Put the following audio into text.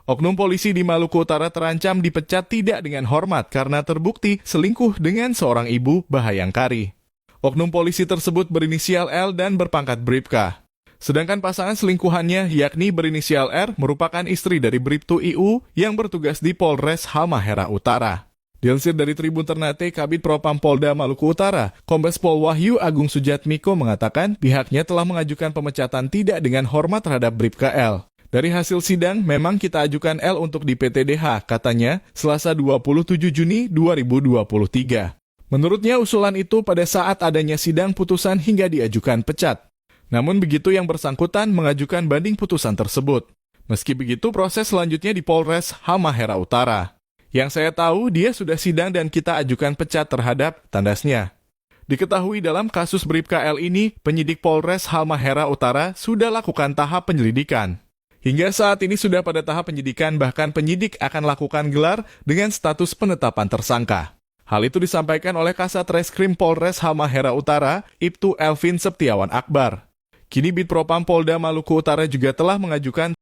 Oknum polisi di Maluku Utara terancam dipecat tidak dengan hormat karena terbukti selingkuh dengan seorang ibu Bahayangkari. Oknum polisi tersebut berinisial L dan berpangkat Bribka. Sedangkan pasangan selingkuhannya yakni berinisial R merupakan istri dari Bribtu IU yang bertugas di Polres Halmahera Utara. Dilansir dari Tribun Ternate, Kabid Propam Polda Maluku Utara, Kombes Pol Wahyu Agung Sujatmiko mengatakan pihaknya telah mengajukan pemecatan tidak dengan hormat terhadap Bribka L. Dari hasil sidang, memang kita ajukan L untuk di PTDH, katanya, Selasa 27 Juni 2023. Menurutnya usulan itu pada saat adanya sidang putusan hingga diajukan pecat. Namun begitu yang bersangkutan mengajukan banding putusan tersebut. Meski begitu, proses selanjutnya di Polres Halmahera Utara. Yang saya tahu, dia sudah sidang dan kita ajukan pecat terhadap, tandasnya. Diketahui dalam kasus Bribka L ini, penyidik Polres Halmahera Utara sudah lakukan tahap penyelidikan. Hingga saat ini sudah pada tahap penyidikan, bahkan penyidik akan lakukan gelar dengan status penetapan tersangka. Hal itu disampaikan oleh Kasat Reskrim Polres Halmahera Utara, Ibtu Elvin Septiawan Akbar. Kini Bid Propam Polda Maluku Utara juga telah mengajukan